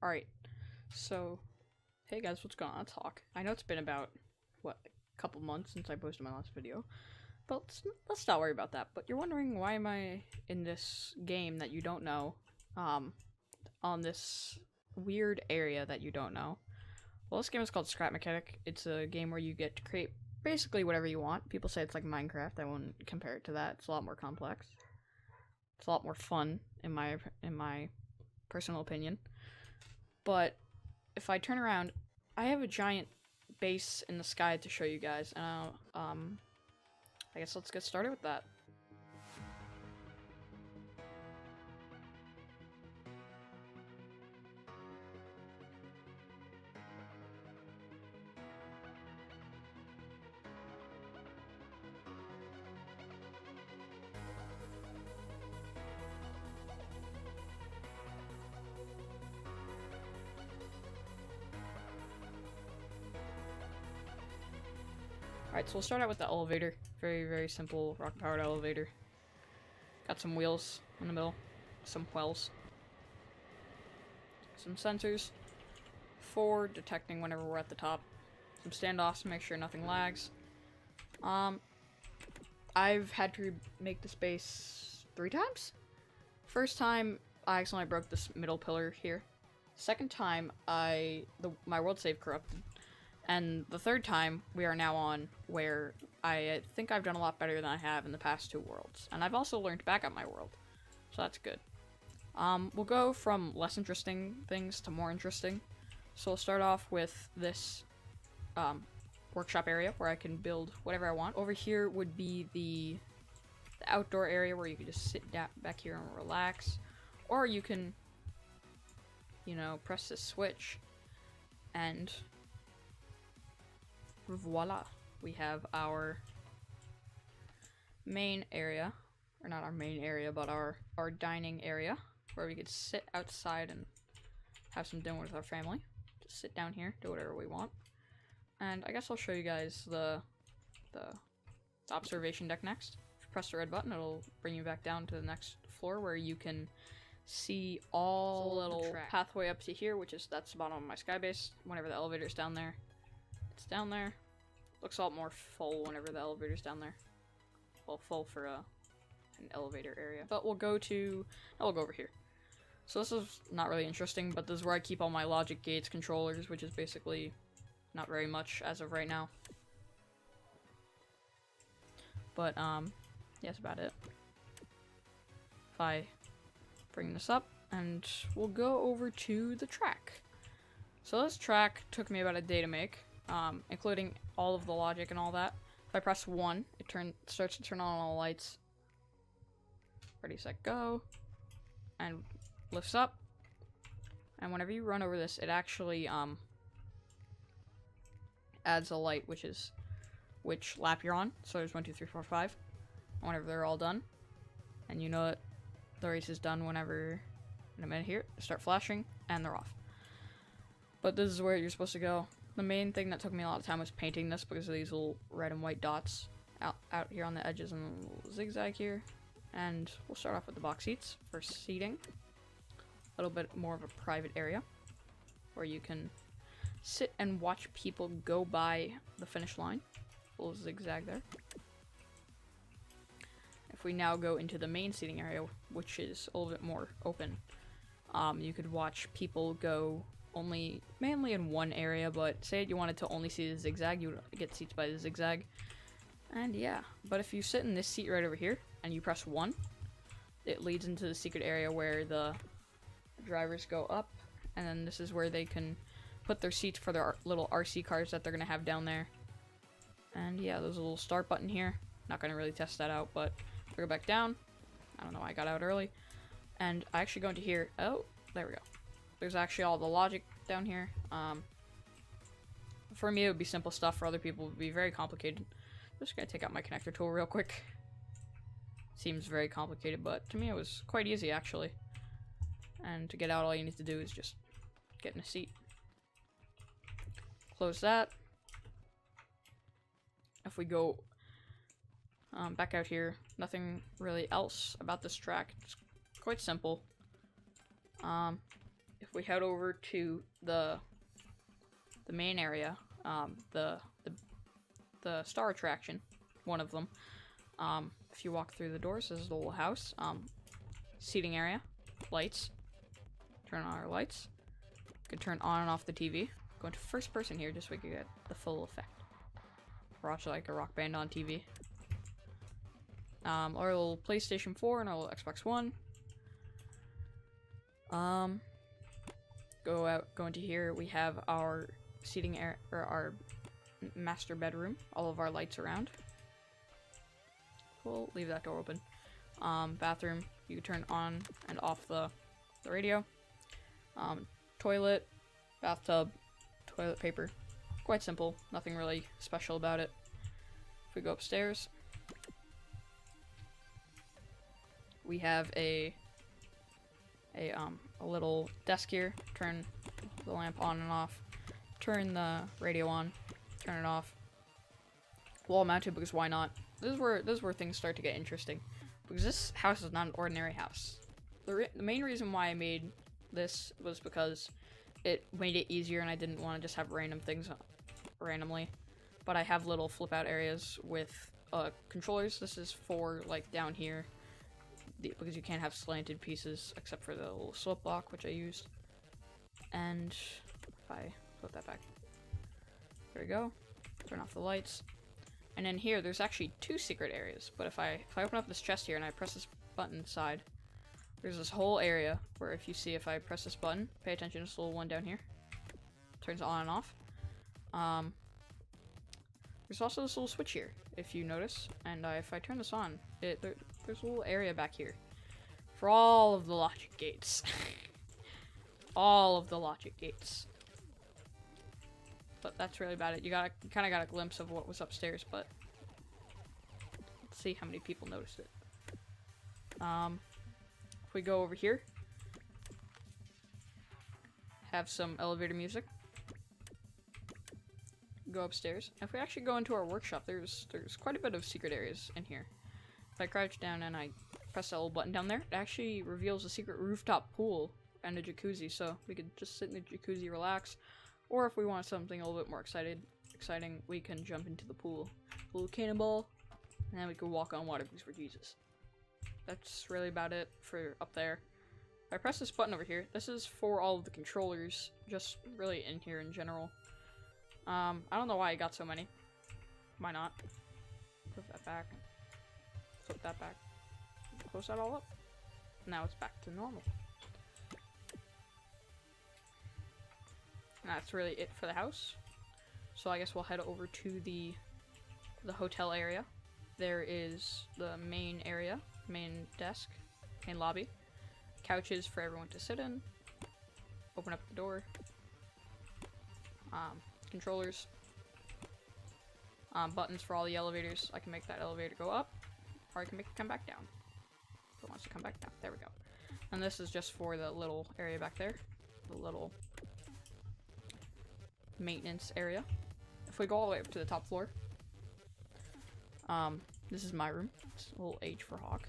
Alright, so, hey guys, what's going on? Talk. I know it's been about, what, a couple months since I posted my last video, but let's not worry about that. But you're wondering, why am I in this game that you don't know, on this weird area that you don't know? Well, this game is called Scrap Mechanic. It's a game where you get to create basically whatever you want. People say it's like Minecraft. I won't compare it to that. It's a lot more complex. It's a lot more fun, in my personal opinion. But if I turn around, I have a giant base in the sky to show you guys, and I guess let's get started with that. Alright, so we'll start out with the elevator. Very simple rocket-powered elevator. Got some wheels in the middle, some wells, some sensors for detecting whenever we're at the top, some standoffs to make sure nothing lags. I've had to make this base 3 times. First time, I accidentally broke this middle pillar here. Second time, my world save corrupted. And the third time, we are now on where I think I've done a lot better than I have in the past 2 worlds. And I've also learned to back up my world. So that's good. We'll go from less interesting things to more interesting. So we'll start off with this workshop area where I can build whatever I want. Over here would be the outdoor area where you can just sit down back here and relax. Or you can, you know, press this switch and voila, we have our main area, or not our main area, but our dining area, where we could sit outside and have some dinner with our family. Just sit down here, do whatever we want. And I guess I'll show you guys the observation deck next. If you press the red button, it'll bring you back down to the next floor where you can see all the little pathway up to here, that's the bottom of my Skybase. Whenever the elevator's down there, it's down there. Looks a lot more full whenever the elevator's down there. Well, full for an elevator area. But we'll go over here. So this is not really interesting, but this is where I keep all my logic gates controllers, which is basically not very much as of right now. But, yeah, that's about it. If I bring this up, and we'll go over to the track. So this track took me about a day to make. Including all of the logic and all that. If I press 1, it starts to turn on all the lights. Ready, set, go. And lifts up. And whenever you run over this, it actually, adds a light, which lap you're on. So there's 1, 2, 3, 4, 5. And whenever they're all done, and you know that the race is done whenever, in a minute here, start flashing, and they're off. But this is where you're supposed to go. The main thing that took me a lot of time was painting this because of these little red and white dots out here on the edges and a little zigzag here. And we'll start off with the box seats for seating. A little bit more of a private area where you can sit and watch people go by the finish line. A little zigzag there. If we now go into the main seating area, which is a little bit more open, you could watch people go mainly in one area, but say you wanted to only see the zigzag, you would get seats by the zigzag. And yeah, but if you sit in this seat right over here and you press 1, it leads into the secret area where the drivers go up, and then this is where they can put their seats for their little RC cars that they're gonna have down there. And yeah, there's a little start button here. Not gonna really test that out, but if I go back down, I don't know why I got out early, and I actually go into here. Oh, there we go. There's actually all the logic down here. For me, it would be simple stuff. For other people, it would be very complicated. I'm just gonna take out my connector tool real quick. Seems very complicated, but to me, it was quite easy, actually. And to get out, all you need to do is just get in a seat. Close that. If we go back out here, nothing really else about this track. It's quite simple. if we head over to the main area, the star attraction, one of them. If you walk through the doors, this is the whole house. Seating area, lights. Turn on our lights. You can turn on and off the TV. Go into first person here just so we can get the full effect. Watch like a rock band on TV. Our little PlayStation 4 and our little Xbox One. Go into here. We have our seating area, or our master bedroom. All of our lights around. We'll leave that door open. Bathroom. You turn on and off the radio. Toilet, bathtub, toilet paper. Quite simple. Nothing really special about it. If we go upstairs, we have a little desk here. Turn the lamp on and off. Turn the radio on. Turn it off. Wall mounted because why not? This is where things start to get interesting. Because this house is not an ordinary house. The main reason why I made this was because it made it easier and I didn't want to just have random things randomly. But I have little flip out areas with controllers. This is for like down here because you can't have slanted pieces except for the little slope block which I used. And if I flip that back, there we go. Turn off the lights. And then here, there's actually two secret areas. But if I open up this chest here and I press this button side, there's this whole area where if you see if I press this button, pay attention to this little one down here. Turns on and off. There's also this little switch here, if you notice. And if I turn this on, there's a little area back here for all of the logic gates. All of the logic gates. But that's really about it. You kind of got a glimpse of what was upstairs, but let's see how many people noticed it. If we go over here, have some elevator music. Go upstairs. If we actually go into our workshop, there's quite a bit of secret areas in here. If I crouch down and I press that little button down there, it actually reveals a secret rooftop pool and a jacuzzi, so we could just sit in the jacuzzi, relax. Or if we want something a little bit more exciting, we can jump into the pool. A little cannonball, and then we can walk on water because we're Jesus. That's really about it for up there. If I press this button over here, this is for all of the controllers, just really in here in general. I don't know why I got so many. Why not? Flip that back. Flip that back. Close that all up. Now it's back to normal. And that's really it for the house. So I guess we'll head over to the hotel area. There is the main area, main desk, main lobby. Couches for everyone to sit in. Open up the door. Controllers. Buttons for all the elevators. I can make that elevator go up, or I can make it come back down. If it wants to come back down. There we go. And this is just for the little area back there. The little maintenance area. If we go all the way up to the top floor, this is my room. It's a little H for Hawk.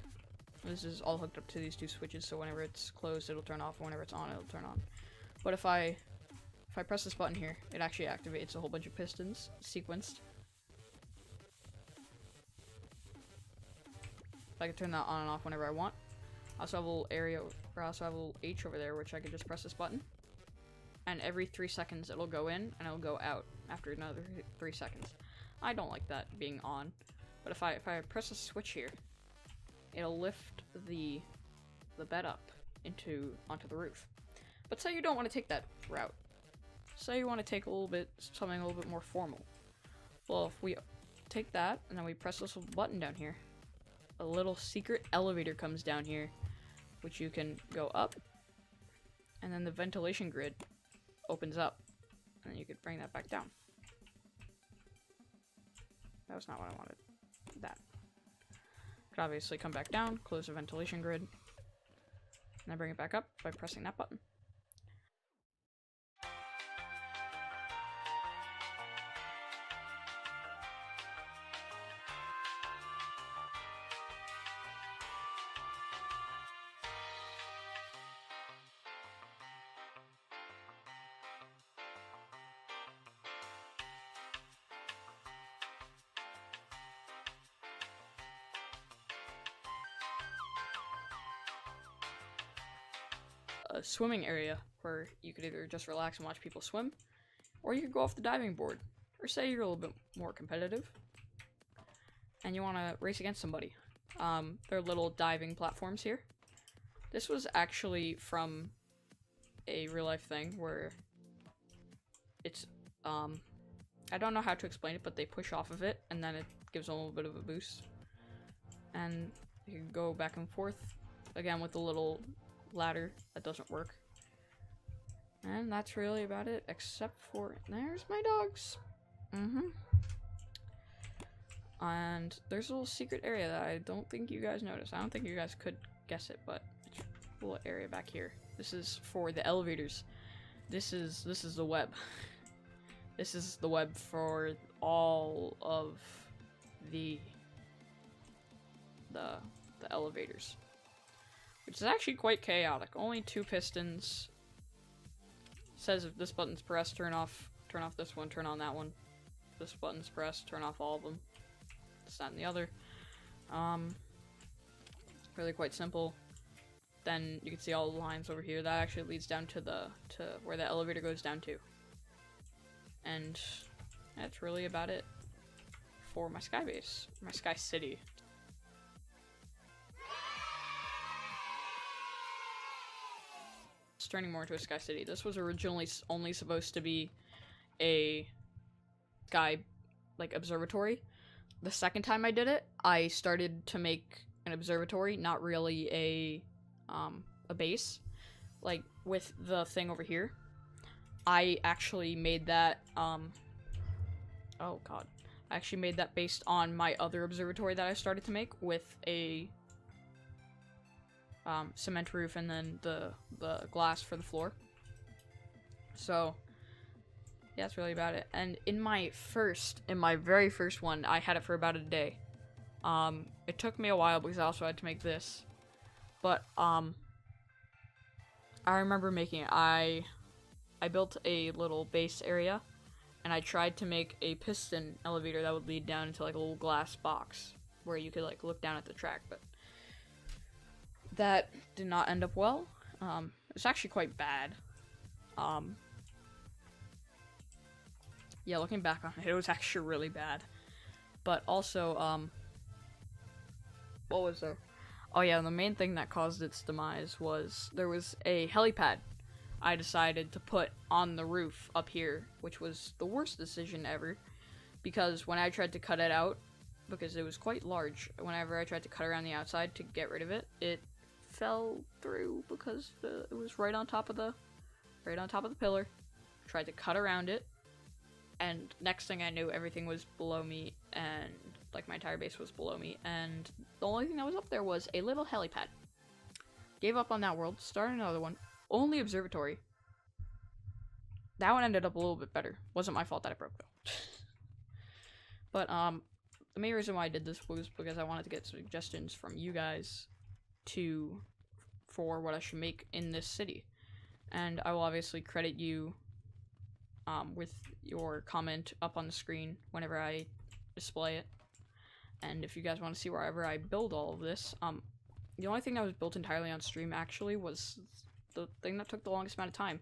This is all hooked up to these two switches, so whenever it's closed, it'll turn off, and whenever it's on, it'll turn on. But if I press this button here, it actually activates a whole bunch of pistons, sequenced. I can turn that on and off whenever I want. I also have a little area, or I also have a little H over there, which I can just press this button. And every 3 seconds it'll go in, and it'll go out after another 3 seconds. I don't like that being on. But if I press a switch here, it'll lift the bed up onto the roof. But say you don't want to take that route. Say you want to take something a little bit more formal. Well, if we take that and then we press this little button down here, a little secret elevator comes down here, which you can go up, and then the ventilation grid opens up, and then you could bring that back down. That was not what I wanted. That. Could obviously come back down, close the ventilation grid, and then bring it back up by pressing that button. a swimming area where you could either just relax and watch people swim, or you could go off the diving board. Or say you're a little bit more competitive and you want to race against somebody. There are little diving platforms here. This was actually from a real life thing where it's, I don't know how to explain it, but they push off of it and then it gives them a little bit of a boost. And you can go back and forth again with the little ladder that doesn't work. And that's really about it, except for, there's my dogs. And there's a little secret area that I don't think you guys noticed. I don't think you guys could guess it, but it's a little area back here. This is for the elevators. This is the web. This is the web for all of the elevators, which is actually quite chaotic. Only 2 pistons. It says if this button's pressed, turn off this one, turn on that one. This button's pressed, turn off all of them. This, that, and the other. Really quite simple. Then you can see all the lines over here. That actually leads down to where the elevator goes down to. And that's really about it for my Skybase, my Skycity. It's turning more into a Skycity. This was originally only supposed to be a sky, like, observatory. The second time I did it, I started to make an observatory, not really a base. Like, with the thing over here, I actually made that, oh god. I actually made that based on my other observatory that I started to make with a cement roof and then the glass for the floor. So yeah, that's really about it. And in my very first one, I had it for about a day. It took me a while because I also had to make this. But I remember making it. I built a little base area, and I tried to make a piston elevator that would lead down into like a little glass box where you could like look down at the track, but that did not end up well. It's actually quite bad. Yeah, looking back on it, it was actually really bad. But also, what was there? Oh yeah, the main thing that caused its demise was there was a helipad I decided to put on the roof up here, which was the worst decision ever, because when I tried to cut it out, because it was quite large, whenever I tried to cut around the outside to get rid of it, it fell through because it was right on top of the pillar. Tried to cut around it, and next thing I knew, everything was below me, and like my entire base was below me, and the only thing that was up there was a little helipad. Gave up on that world, started another one. Only observatory. That one ended up a little bit better. Wasn't my fault that it broke though. But the main reason why I did this was because I wanted to get suggestions from you guys for what I should make in this city. And I will obviously credit you with your comment up on the screen whenever I display it. And if you guys want to see wherever I build all of this, the only thing that was built entirely on stream actually was the thing that took the longest amount of time.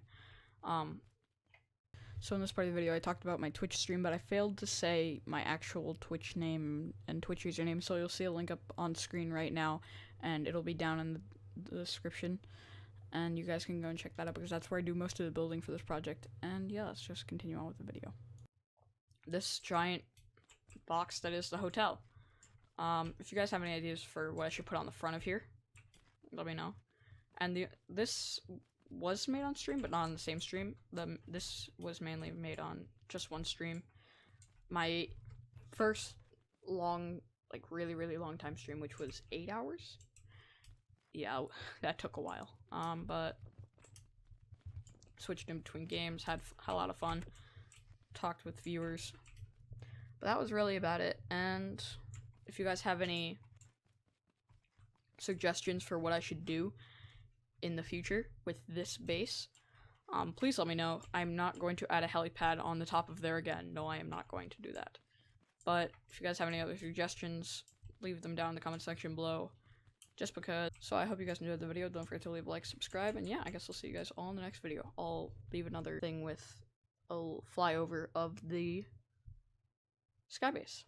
So in this part of the video, I talked about my Twitch stream, but I failed to say my actual Twitch name and Twitch username, so you'll see a link up on screen right now, and it'll be down in the description, and you guys can go and check that out, because that's where I do most of the building for this project. And yeah, let's just continue on with the video. This giant box that is the hotel. If you guys have any ideas for what I should put on the front of here, let me know. And this was made on stream, but not on the same stream. This was mainly made on just one stream. My first long, like really, really long time stream, which was 8 hours. Yeah, that took a while. But switched in between games, had a lot of fun, talked with viewers. But that was really about it. And if you guys have any suggestions for what I should do in the future with this base, please let me know. I'm not going to add a helipad on the top of there again. No, I am not going to do that. But if you guys have any other suggestions, leave them down in the comment section below. just because. So I hope you guys enjoyed the video. Don't forget to leave a like, subscribe, and yeah, I guess I'll see you guys all in the next video. I'll leave another thing with a flyover of the Skybase.